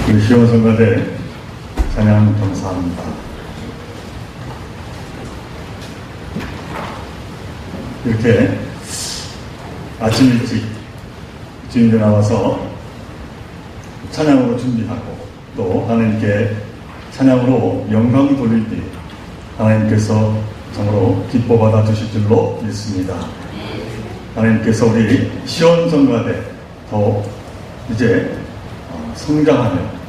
우리 시원성가대 찬양 감사합니다. 이렇게 아침 일찍 주님께 나와서 찬양으로 준비하고 또 하나님께 찬양으로 영광 돌릴 때 하나님께서 참으로 기뻐 받아 주실 줄로 믿습니다. 하나님께서 우리 시원성가대 더 이제 성장하며 더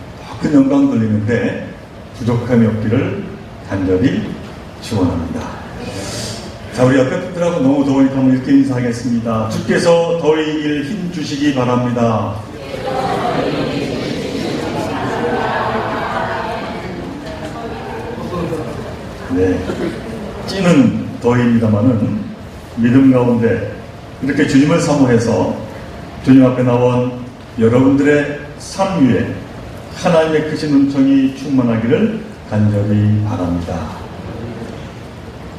큰 영광 돌리는데 부족함이 없기를 간절히 축원합니다. 자, 우리 옆에 분들하고 너무 더우니까 한번 이렇게 인사하겠습니다. 주께서 더위 이길 힘 주시기 바랍니다. 네, 찌는 더위입니다만은 믿음 가운데 이렇게 주님을 사모해서 주님 앞에 나온 여러분들의 삶 위에 하나님의 크신 은총이 충만하기를 간절히 바랍니다.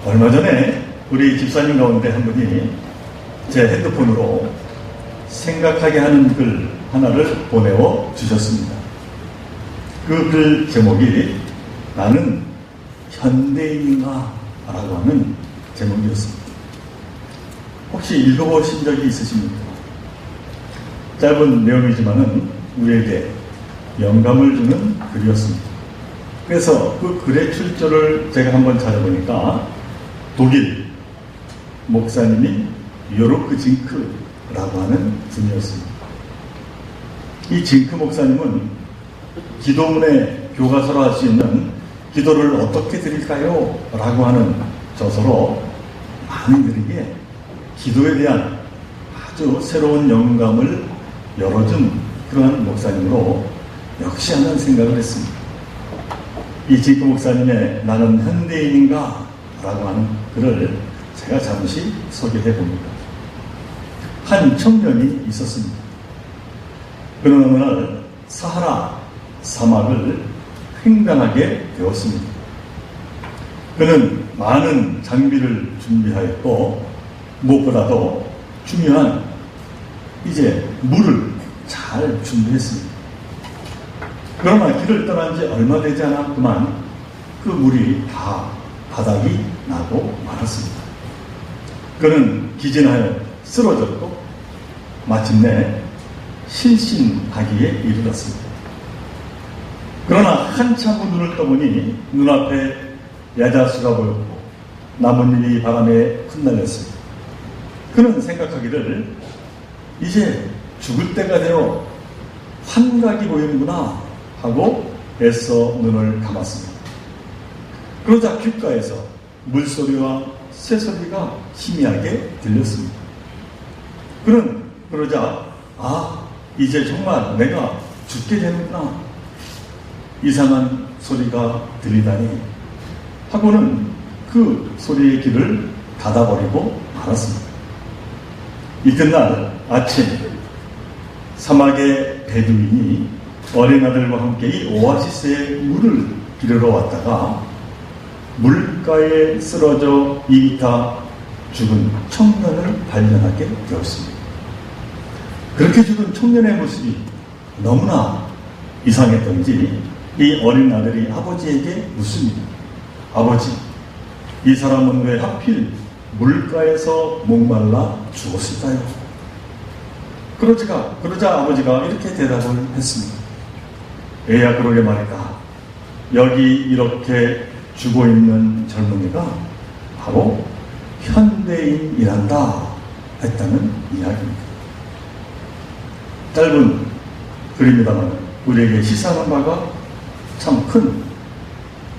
얼마 전에 우리 집사님 가운데 한 분이 제 핸드폰으로 생각하게 하는 글 하나를 보내어 주셨습니다. 그 글 제목이 나는 현대인인가? 라고 하는 제목이었습니다. 혹시 읽어보신 적이 있으십니까? 짧은 내용이지만은 우리에게 영감을 주는 글이었습니다. 그래서 그 글의 출처를 제가 한번 찾아보니까 독일 목사님인 요르크 징크라고 하는 분이었습니다. 이 징크 목사님은 기도문에 교과서로 할 수 있는 기도를 어떻게 드릴까요? 라고 하는 저서로 많은 이들에게 기도에 대한 아주 새로운 영감을 열어준 그러한 목사님으로 역시 하는 생각을 했습니다. 이 징크 목사님의 나는 현대인인가? 라고 하는 글을 제가 잠시 소개해 봅니다. 한 청년이 있었습니다. 그는 어느 날 사하라 사막을 횡단하게 되었습니다. 그는 많은 장비를 준비하였고 무엇보다도 중요한 이제 물을 잘 준비했습니다. 그러나 길을 떠난 지 얼마 되지 않았구만 그 물이 다 바닥이 나고 말았습니다. 그는 기진하여 쓰러졌고 마침내 실신하기에 이르렀습니다. 그러나 한참 후 눈을 떠보니 눈앞에 야자수가 보였고 나뭇잎이 바람에 흩날렸습니다. 그는 생각하기를 이제 죽을 때가 되어 환각이 보이는구나 하고 애써 눈을 감았습니다. 그러자 귓가에서 물소리와 새소리가 희미하게 들렸습니다. 그는 그러자 이제 정말 내가 죽게 되는구나, 이상한 소리가 들리다니 하고는 그 소리의 귀를 닫아버리고 말았습니다. 이튿날 아침 사막의 베두인이 어린 아들과 함께 이 오아시스에 물을 기르러 왔다가 물가에 쓰러져 이기타 죽은 청년을 발견하게 되었습니다. 그렇게 죽은 청년의 모습이 너무나 이상했던지 이 어린 아들이 아버지에게 묻습니다. 아버지, 이 사람은 왜 하필 물가에서 목말라 죽었을까요? 그러자 아버지가 이렇게 대답을 했습니다. 애야, 그러게 말이다. 여기 이렇게 죽어있는 젊은이가 바로 현대인이란다 했다는 이야기입니다. 짧은 글입니다만 우리에게 시사하는 바가 참 큰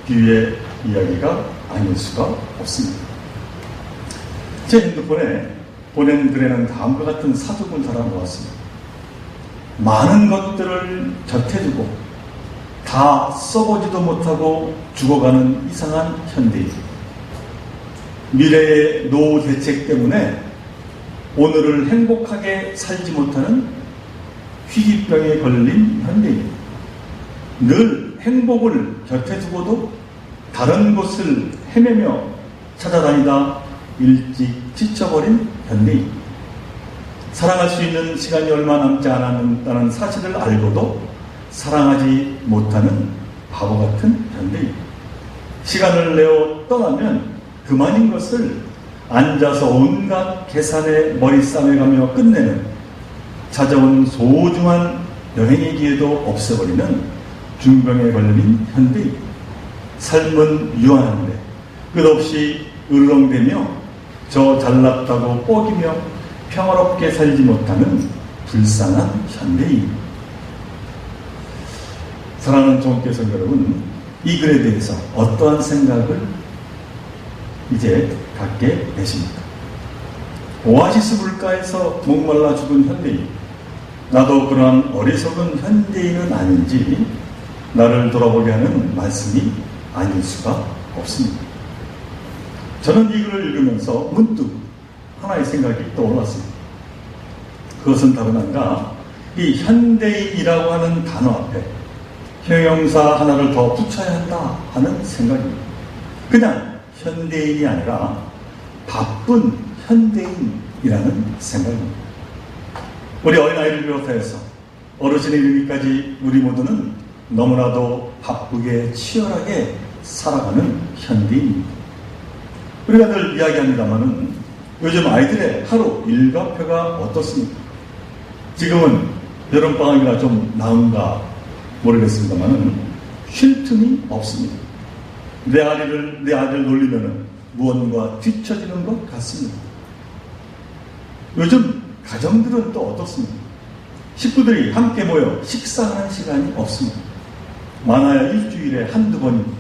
비유의 이야기가 아닐 수가 없습니다. 제 핸드폰에 보낸 글에는 다음과 같은 사주 문자가 나왔습니다. 많은 것들을 곁에 두고 다 써보지도 못하고 죽어가는 이상한 현대인. 미래의 노후 대책 때문에 오늘을 행복하게 살지 못하는 희귀병에 걸린 현대인. 늘 행복을 곁에 두고도 다른 곳을 헤매며 찾아다니다 일찍 지쳐버린 현대인. 사랑할 수 있는 시간이 얼마 남지 않았다는 사실을 알고도 사랑하지 못하는 바보 같은 현대인. 시간을 내어 떠나면 그만인 것을 앉아서 온갖 계산에 머리 싸매가며 끝내는, 찾아온 소중한 여행의 기회도 없애버리는 중병에 걸린 현대인. 삶은 유한한데 끝없이 으르렁대며 저 잘났다고 뻐기며 평화롭게 살지 못하는 불쌍한 현대인. 사랑하는 종교성 여러분, 이 글에 대해서 어떠한 생각을 이제 갖게 되십니까? 오아시스 물가에서 목말라 죽은 현대인. 나도 그러한 어리석은 현대인은 아닌지 나를 돌아보게 하는 말씀이 아닐 수가 없습니다. 저는 이 글을 읽으면서 문득 하나의 생각이 떠올랐습니다. 그것은 다른 아니라 이 현대인이라고 하는 단어 앞에 형용사 하나를 더 붙여야 한다 하는 생각입니다. 그냥 현대인이 아니라 바쁜 현대인이라는 생각입니다. 우리 어린아이를 비롯해서 어르신에 이르기까지 우리 모두는 너무나도 바쁘게 치열하게 살아가는 현대인입니다. 우리가 늘 이야기합니다마는 요즘 아이들의 하루 일과표가 어떻습니까? 지금은 여름방학이라 좀 나은가 모르겠습니다만은 쉴 틈이 없습니다. 내 아이를 놀리면은 무언가 뒤처지는 것 같습니다. 요즘 가정들은 또 어떻습니까? 식구들이 함께 모여 식사하는 시간이 없습니다. 많아야 일주일에 한두 번입니다.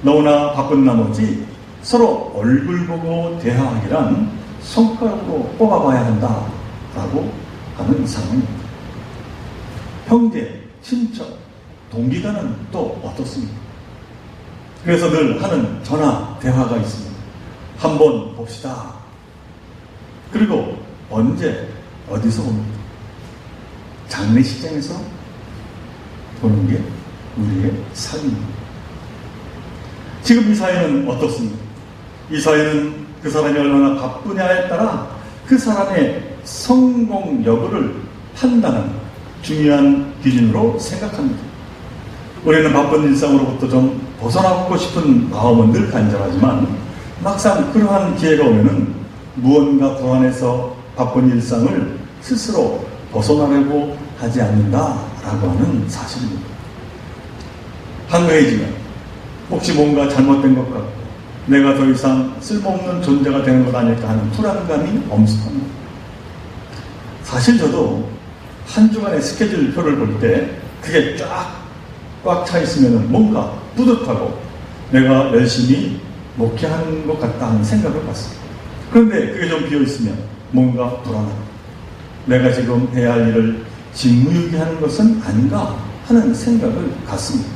너무나 바쁜 나머지 서로 얼굴 보고 대화하기란 손가락으로 뽑아봐야 한다라고 하는 상황입니다. 형제, 친척, 동기간은 또 어떻습니까? 그래서 늘 하는 전화, 대화가 있습니다. 한번 봅시다. 그리고 언제, 어디서 봅니까? 장례식장에서 보는 게 우리의 삶입니다. 지금 이 사회는 어떻습니까? 이 사회는 그 사람이 얼마나 바쁘냐에 따라 그 사람의 성공 여부를 판단하는 중요한 기준으로 생각합니다. 우리는 바쁜 일상으로부터 좀 벗어나고 싶은 마음은 늘 간절하지만 막상 그러한 기회가 오면은 무언가 불안해서 바쁜 일상을 스스로 벗어나려고 하지 않는다라고 하는 사실입니다. 한가해지면 혹시 뭔가 잘못된 것 같고 내가 더 이상 쓸모없는 존재가 되는 것 아닐까 하는 불안감이 엄습합니다. 사실 저도 한 주간의 스케줄표를 볼 때 그게 쫙 꽉 차 있으면 뭔가 뿌듯하고 내가 열심히 목회하는 것 같다는 생각을 받습니다. 그런데 그게 좀 비어 있으면 뭔가 불안하고 내가 지금 해야 할 일을 직무유기하는 것은 아닌가 하는 생각을 갖습니다.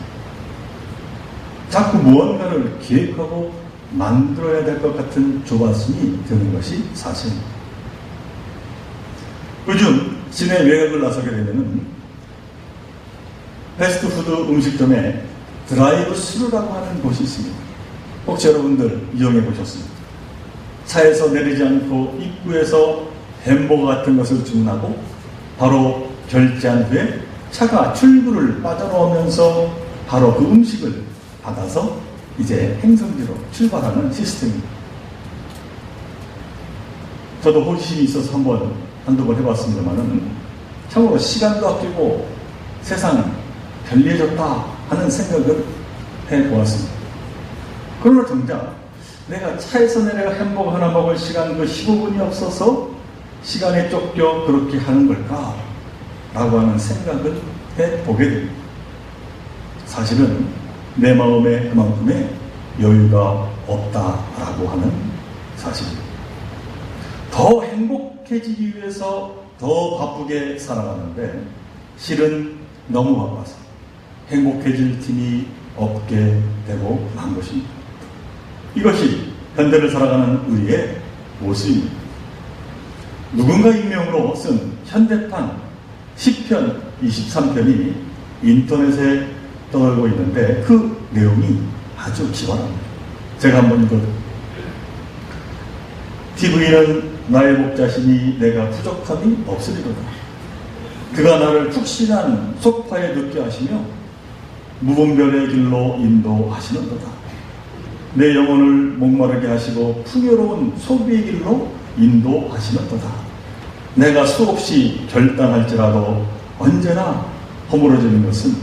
자꾸 무언가를 기획하고 만들어야 될 것 같은 조바심이 드는 것이 사실입니다. 요즘 시내 외곽을 나서게 되면은 패스트푸드 음식점에 드라이브 스루라고 하는 곳이 있습니다. 혹시 여러분들 이용해 보셨습니까? 차에서 내리지 않고 입구에서 햄버거 같은 것을 주문하고 바로 결제한 후에 차가 출구를 빠져나오면서 바로 그 음식을 받아서 이제 행성지로 출발하는 시스템입니다. 저도 호기심이 있어서 한두 번 해봤습니다만은 참으로 시간도 아끼고 세상 편리해졌다 하는 생각을 해보았습니다. 그러나 정작 내가 차에서 내려가 햄버거 하나 먹을 시간 그 15분이 없어서 시간에 쫓겨 그렇게 하는 걸까? 라고 하는 생각을 해보게 됩니다. 사실은 내 마음에 그만큼의 여유가 없다라고 하는 사실입니다. 더 행복해지기 위해서 더 바쁘게 살아가는데 실은 너무 바빠서 행복해질 틈이 없게 되고 만 것입니다. 이것이 현대를 살아가는 우리의 모습입니다. 누군가 익명으로 쓴 현대판 시편 23편이 인터넷에 떠돌고 있는데 그 내용이 아주 기발합니다. 제가 한번 읽어드립니다. TV는 나의 목자시니 내가 부족함이 없으리로다. 그가 나를 푹신한 소파에 눕게 하시며 무분별의 길로 인도하시는도다. 내 영혼을 목마르게 하시고 풍요로운 소비의 길로 인도하시는도다. 내가 수없이 결단할지라도 언제나 허물어지는 것은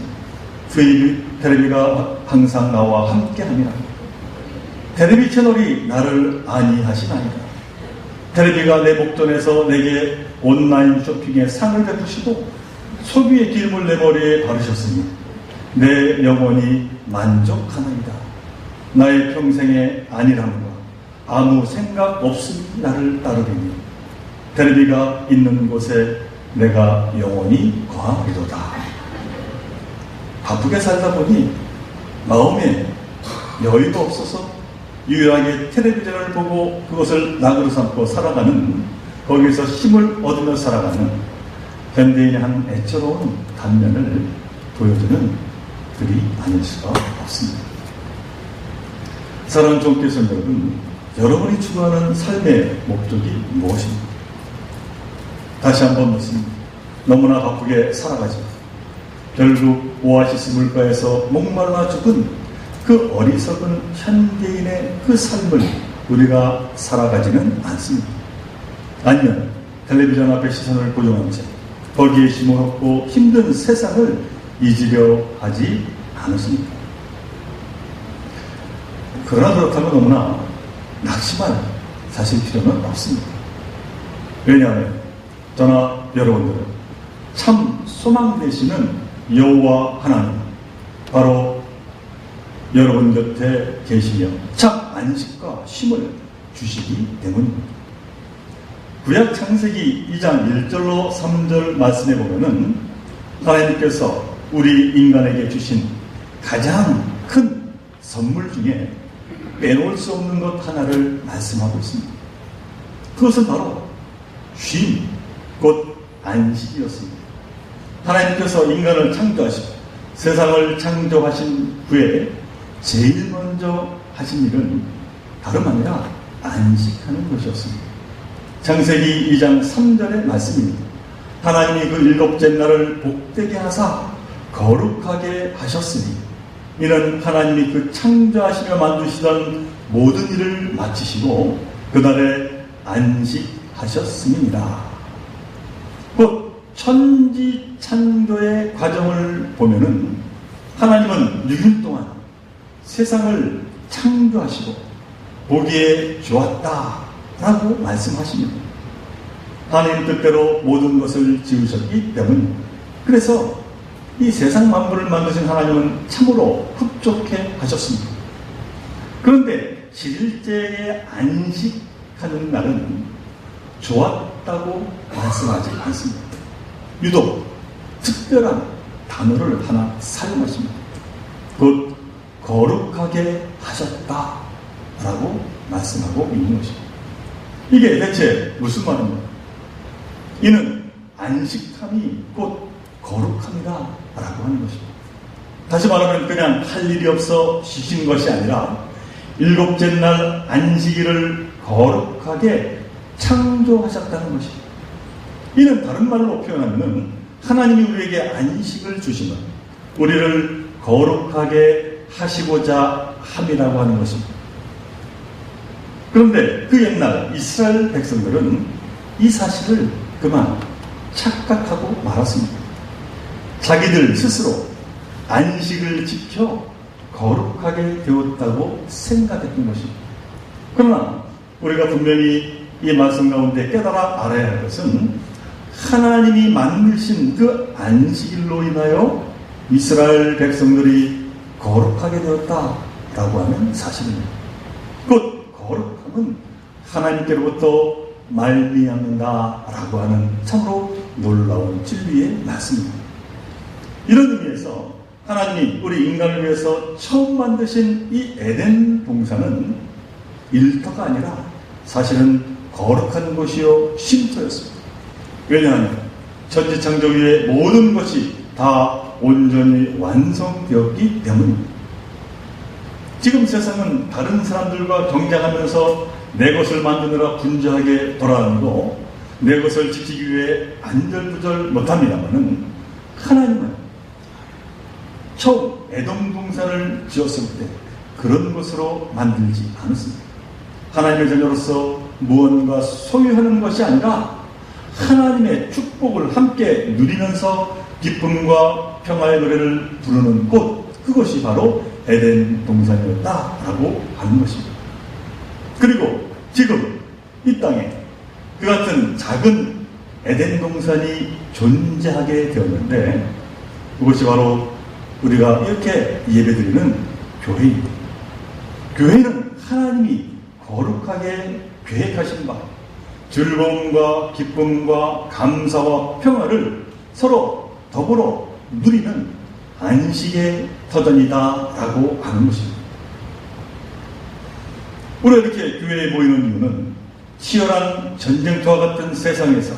테레비가 항상 나와 함께함이라. 테레비 채널이 나를 안위하시나이다. 테레비가 내 목전에서 내게 온라인 쇼핑에 상을 베푸시고 소비의 기름을 내 머리에 바르셨으니 내 영혼이 만족하나이다. 나의 평생의 안일함과 아무 생각 없음이 나를 따르리니 테레비가 있는 곳에 내가 영원히 거하리로다. 바쁘게 살다 보니 마음에 여유가 없어서 유일하게 텔레비전을 보고 그것을 낙으로 삼고 살아가는, 거기에서 힘을 얻으며 살아가는 현대인의 한 애처로운 단면을 보여주는 글이 아닐 수가 없습니다. 사랑하는 종교성 여러분, 여러분이 추구하는 삶의 목적이 무엇입니까? 다시 한번 묻습니다. 너무나 바쁘게 살아가지 결국 오아시스 물가에서 목말라 죽은 그 어리석은 현대인의 그 삶을 우리가 살아가지는 않습니다. 아니면 텔레비전 앞에 시선을 고정한 채 거기에 심어놓고 힘든 세상을 잊으려 하지 않으십니까? 그러나 그렇다면 너무나 낙심할 사실 필요는 없습니다. 왜냐하면 저나 여러분들은 참 소망 되시는 여호와 하나님, 바로 여러분 곁에 계시며 참 안식과 쉼을 주시기 때문입니다. 구약 창세기 2장 1절로 3절 말씀에 보면은 하나님께서 우리 인간에게 주신 가장 큰 선물 중에 빼놓을 수 없는 것 하나를 말씀하고 있습니다. 그것은 바로 쉼, 곧 안식이었습니다. 하나님께서 인간을 창조하시고 세상을 창조하신 후에 제일 먼저 하신 일은 다름 아니라 안식하는 것이었습니다. 창세기 2장 3절의 말씀입니다. 하나님이 그 일곱째 날을 복되게 하사 거룩하게 하셨으니 이는 하나님이 그 창조하시며 만드시던 모든 일을 마치시고 그날에 안식하셨음이니라. 곧 천지 창조의 과정을 보면은 하나님은 6일 동안 세상을 창조하시고 보기에 좋았다라고 말씀하십니다. 하나님 뜻대로 모든 것을 지으셨기 때문입니다. 그래서 이 세상 만물을 만드신 하나님은 참으로 흡족해 하셨습니다. 그런데 7일째에 안식하는 날은 좋았다고 말씀하지 않습니다. 유독 특별한 단어를 하나 사용하십니다. 곧 거룩하게 하셨다라고 말씀하고 있는 것입니다. 이게 대체 무슨 말입니까? 이는 안식함이 곧 거룩합니다 라고 하는 것입니다. 다시 말하면 그냥 할 일이 없어 쉬신 것이 아니라 일곱째 날 안식일을 거룩하게 창조하셨다는 것입니다. 이는 다른 말로 표현하면 하나님이 우리에게 안식을 주시면 우리를 거룩하게 하시고자 함이라고 하는 것입니다. 그런데 그 옛날 이스라엘 백성들은 이 사실을 그만 착각하고 말았습니다. 자기들 스스로 안식을 지켜 거룩하게 되었다고 생각했던 것입니다. 그러나 우리가 분명히 이 말씀 가운데 깨달아 알아야 할 것은 하나님이 만드신 그 안식일로 인하여 이스라엘 백성들이 거룩하게 되었다라고 하는 사실입니다. 곧 거룩함은 하나님께로부터 말미암는다라고 하는 참으로 놀라운 진리의 말씀입니다. 이런 의미에서 하나님이 우리 인간을 위해서 처음 만드신 이 에덴 동산은 일터가 아니라 사실은 거룩한 곳이요 쉼터였습니다. 왜냐하면 천지창조 위에 모든 것이 다 온전히 완성되었기 때문입니다. 지금 세상은 다른 사람들과 경쟁하면서 내 것을 만드느라 분주하게 돌아다니고 내 것을 지키기 위해 안절부절 못합니다만은 하나님은 처음 에돔 동산을 지었을 때 그런 것으로 만들지 않았습니다. 하나님의 자녀로서 무언가 소유하는 것이 아니라 하나님의 축복을 함께 누리면서 기쁨과 평화의 노래를 부르는 곳, 그것이 바로 에덴 동산이었다라고 하는 것입니다. 그리고 지금 이 땅에 그 같은 작은 에덴 동산이 존재하게 되었는데 그것이 바로 우리가 이렇게 예배드리는 교회입니다. 교회는 하나님이 거룩하게 계획하신 바 즐거움과 기쁨과 감사와 평화를 서로 더불어 누리는 안식의 터전이다라고 하는 것입니다. 우리가 이렇게 교회에 모이는 이유는 치열한 전쟁터와 같은 세상에서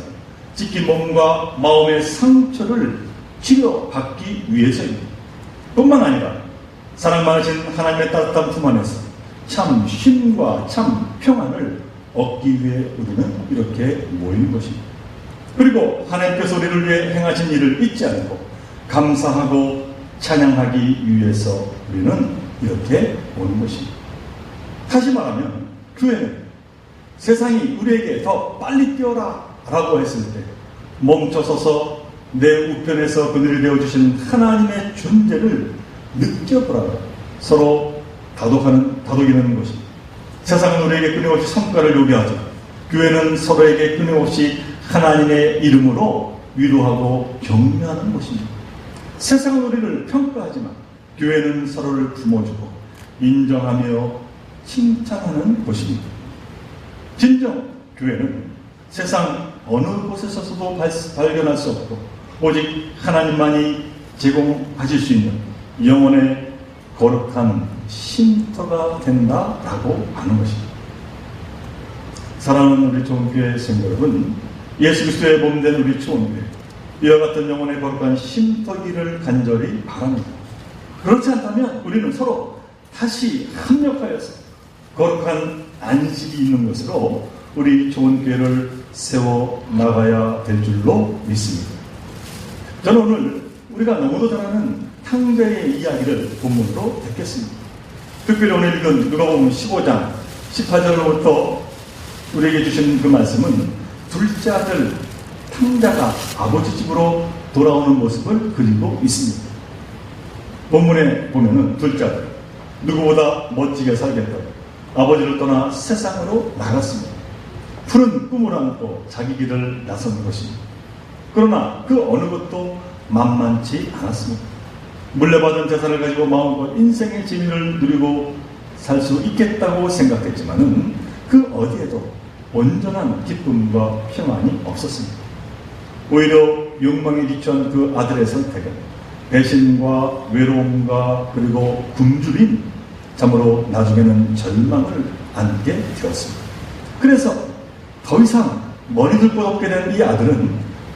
찢긴 몸과 마음의 상처를 치료받기 위해서입니다. 뿐만 아니라 사랑 많으신 하나님의 따뜻한 품 안에서 참 쉼과 참 평안을 얻기 위해 우리는 이렇게 모이는 것입니다. 그리고 하나님께서 우리를 위해 행하신 일을 잊지 않고 감사하고 찬양하기 위해서 우리는 이렇게 오는 것입니다. 다시 말하면 교회는 세상이 우리에게 더 빨리 뛰어라 라고 했을 때 멈춰서서 내 우편에서 그들이 되어주신 하나님의 존재를 느껴보라고 서로 다독이는 것입니다. 세상은 우리에게 끊임없이 성과를 요구하죠. 교회는 서로에게 끊임없이 하나님의 이름으로 위로하고 격려하는 것입니다. 세상은 우리를 평가하지만 교회는 서로를 품어주고 인정하며 칭찬하는 곳입니다. 진정 교회는 세상 어느 곳에서도 발견할 수 없고 오직 하나님만이 제공하실 수 있는 영혼의 거룩한 쉼터가 된다라고 하는 것입니다. 사랑하는 우리 좋은교회 성도 여러분, 예수 그리스도의 몸된 우리 좋은교회, 이와 같은 영혼의 거룩한 쉼터기를 간절히 바랍니다. 그렇지 않다면 우리는 서로 다시 합력하여서 거룩한 안식이 있는 것으로 우리 좋은 교회를 세워 나가야 될 줄로 믿습니다. 저는 오늘 우리가 너무도 잘 아는 탕자의 이야기를 본문으로 듣겠습니다. 특별히 오늘 읽은 누가복음 15장 18절로부터 우리에게 주신 그 말씀은 둘째 아들 탕자가 아버지 집으로 돌아오는 모습을 그리고 있습니다. 본문에 보면은 둘째 아들 누구보다 멋지게 살겠다고 아버지를 떠나 세상으로 나갔습니다. 푸른 꿈을 안고 자기 길을 나선 것입니다. 그러나 그 어느 것도 만만치 않았습니다. 물려받은 재산을 가지고 마음껏 인생의 재미를 누리고 살 수 있겠다고 생각했지만은 그 어디에도 온전한 기쁨과 평안이 없었습니다. 오히려 욕망에 뒤처한 그 아들의 선택은 배신과 외로움과 그리고 굶주림, 참으로 나중에는 절망을 안게 되었습니다. 그래서 더 이상 머리 들 곳 없게 된 이 아들은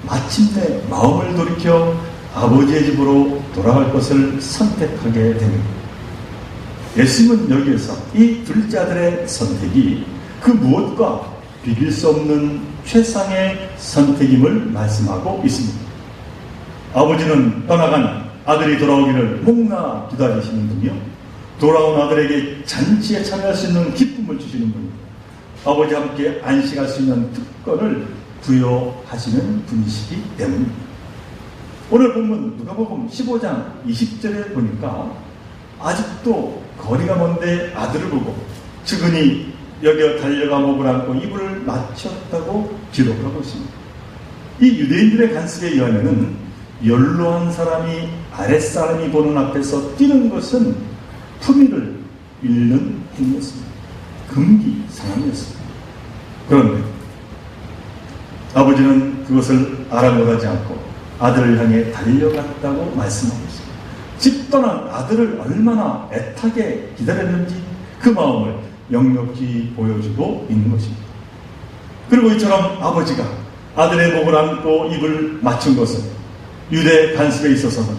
마침내 마음을 돌이켜 아버지의 집으로 돌아갈 것을 선택하게 됩니다. 예수님은 여기에서 이 둘째 아들의 선택이 그 무엇과 비길 수 없는 최상의 선택임을 말씀하고 있습니다. 아버지는 떠나간 아들이 돌아오기를 목나 기다리시는 분이요, 돌아온 아들에게 잔치에 참여할 수 있는 기쁨을 주시는 분이요, 아버지와 함께 안식할 수 있는 특권을 부여하시는 분이시기 때문입니다. 오늘 본문 누가복음 15장 20절에 보니까 아직도 거리가 먼데 아들을 보고 측은히 여겨 달려가 목을 안고 이불을 맞췄다고 기록하고 있습니다. 이 유대인들의 관습에 의하면 연로한 사람이 아랫사람이 보는 앞에서 뛰는 것은 품위를 잃는 행위였습니다. 금기상함이었습니다. 그런데 아버지는 그것을 아랑곳하지 않고 아들을 향해 달려갔다고 말씀하고 있습니다. 집 떠난 아들을 얼마나 애타게 기다렸는지 그 마음을 역력히 보여주고 있는 것입니다. 그리고 이처럼 아버지가 아들의 목을 안고 입을 맞춘 것은 유대 관습에 있어서는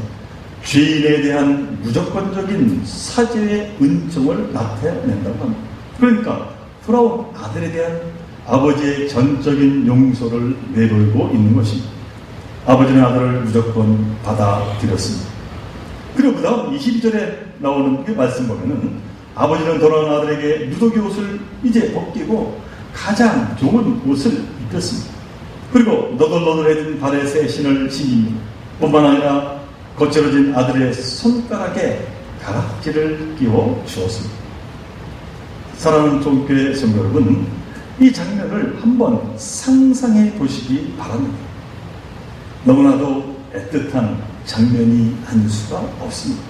죄인에 대한 무조건적인 사죄의 은총을 나타낸다고 합니다. 그러니까 돌아온 아들에 대한 아버지의 전적인 용서를 내걸고 있는 것입니다. 아버지는 아들을 무조건 받아들였습니다. 그리고 그 다음 22절에 나오는 그 말씀 보면은 아버지는 돌아온 아들에게 누더기 옷을 이제 벗기고 가장 좋은 옷을 입혔습니다. 그리고 너덜너덜해진 발에 새 신을 신깁니다. 뿐만 아니라 거칠어진 아들의 손가락에 가락지를 끼워 주었습니다. 사랑하는 종교회 성도 여러분, 이 장면을 한번 상상해 보시기 바랍니다. 너무나도 애틋한 장면이 아닐 수가 없습니다.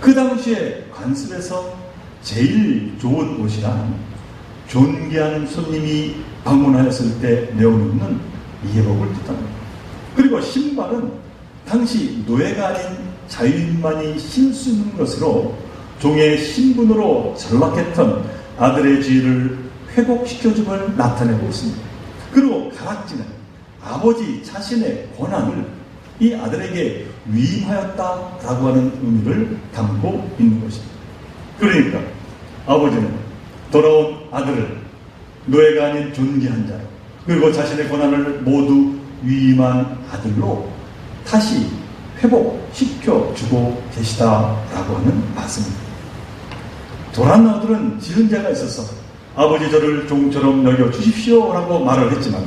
그 당시에 관습에서 제일 좋은 옷이란 존귀한 손님이 방문하였을 때 내어놓는 예복을 뜻합니다. 그리고 신발은 당시 노예가 아닌 자유인만이 신을 수 있는 것으로 종의 신분으로 전락했던 아들의 지위를 회복시켜줌을 나타내고 있습니다. 그리고 가락지는 아버지 자신의 권한을 이 아들에게 위임하였다라고 하는 의미를 담고 있는 것입니다. 그러니까 아버지는 돌아온 아들을 노예가 아닌 존귀한 자로, 그리고 자신의 권한을 모두 위임한 아들로 다시 회복시켜주고 계시다라고 하는 말씀입니다. 돌아온 아들은 지은 죄가 있어서 아버지 저를 종처럼 여겨 주십시오라고 말을 했지만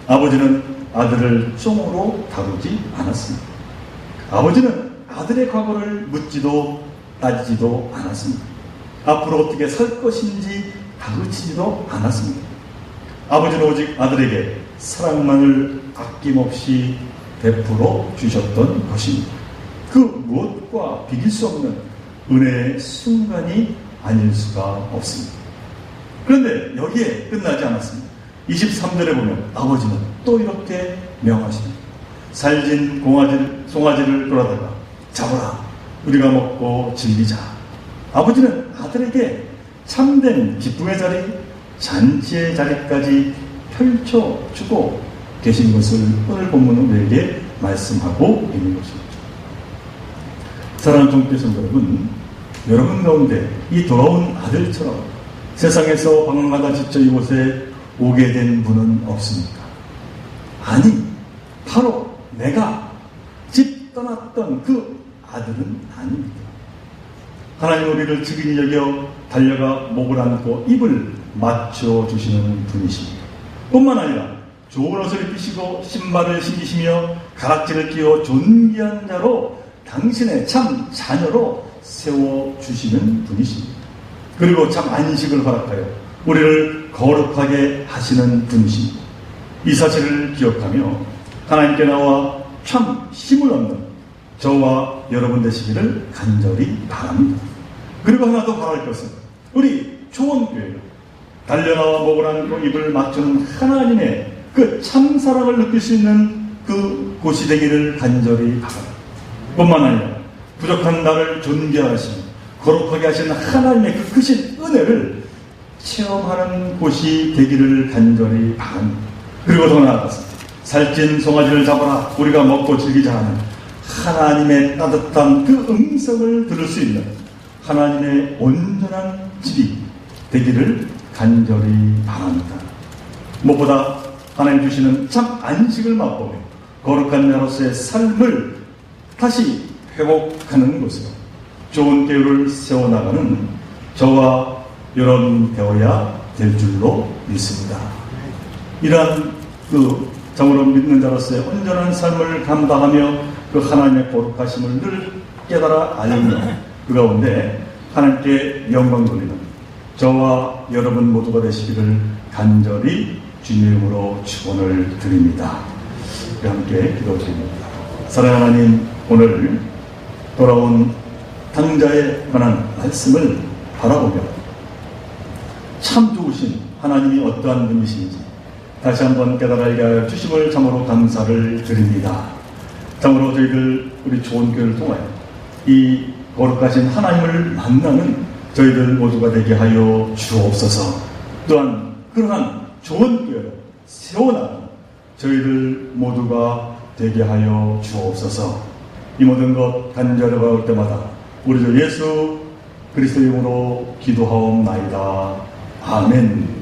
아버지는 아들을 종으로 다루지 않았습니다. 아버지는 아들의 과거를 묻지도 따지지도 않았습니다. 앞으로 어떻게 살 것인지 가르치지도 않았습니다. 아버지는 오직 아들에게 사랑만을 아낌없이 베풀어 주셨던 것입니다. 그 무엇과 비길 수 없는 은혜의 순간이 아닐 수가 없습니다. 그런데 여기에 끝나지 않았습니다. 23절에 보면 아버지는 또 이렇게 명하십니다. 살진 송아지를 돌아다가 잡아라, 우리가 먹고 즐기자. 아버지는 아들에게 참된 기쁨의 자리, 잔치의 자리까지 펼쳐주고 계신 것을 오늘 본문은 우리에게 말씀하고 있는 것입니다. 사랑하는 종교회 성도 여러분 가운데 이 돌아온 아들처럼 세상에서 방황하다 지쳐 이곳에 오게 된 분은 없습니까? 아니, 바로 내가 집 떠났던 그 아들은 아닙니다. 하나님 우리를 지근히 여겨 달려가 목을 안고 입을 맞춰주시는 분이십니다. 뿐만 아니라 좋은 옷을 입히시고 신발을 신기시며 가락지를 끼워 존귀한 자로 당신의 참 자녀로 세워주시는 분이십니다. 그리고 참 안식을 허락하여 우리를 거룩하게 하시는 분이십니다. 이 사실을 기억하며 하나님께 나와 참 힘을 얻는 저와 여러분 되시기를 간절히 바랍니다. 그리고 하나 더 바랄 것은 우리 초원교회가 달려나와 목을 안고 입을 맞추는 하나님의 그 참사랑을 느낄 수 있는 그 곳이 되기를 간절히 바랍니다. 뿐만 아니라 부족한 나를 존귀하시며 거룩하게 하시는 하나님의 그 크신 은혜를 체험하는 곳이 되기를 간절히 바랍니다. 그리고 더 나아가서 살찐 송아지를 잡아라, 우리가 먹고 즐기자 하는 하나님의 따뜻한 그 음성을 들을 수 있는 하나님의 온전한 집이 되기를 간절히 바랍니다. 무엇보다 하나님 주시는 참 안식을 맛보며 거룩한 자로서의 삶을 다시 회복하는 것으로 좋은 교회를 세워나가는 저와 여러분 되어야 될 줄로 믿습니다. 이러한 그 정으로 믿는 자로서의 온전한 삶을 감당하며 그 하나님의 거룩하심을 늘 깨달아 알며 그 가운데 하나님께 영광 돌리는 저와 여러분 모두가 되시기를 간절히 주님으로 축원을 드립니다. 우리 함께 기도드립니다. 사랑하는 하나님, 오늘 돌아온 당자에 관한 말씀을 바라보며 참 좋으신 하나님이 어떠한 분이신지 다시 한번 깨달아 알게 하여 주심을 참으로 감사를 드립니다. 참으로 저희들 우리 좋은 교회를 통하여 이 거룩하신 하나님을 만나는 저희들 모두가 되게 하여 주옵소서. 또한 그러한 좋은 교회를 세워나가는 저희들 모두가 되게 하여 주옵소서. 이 모든 것 간절히 바라올 때마다 우리 주 예수 그리스도의 이름으로 기도하옵나이다. 아멘.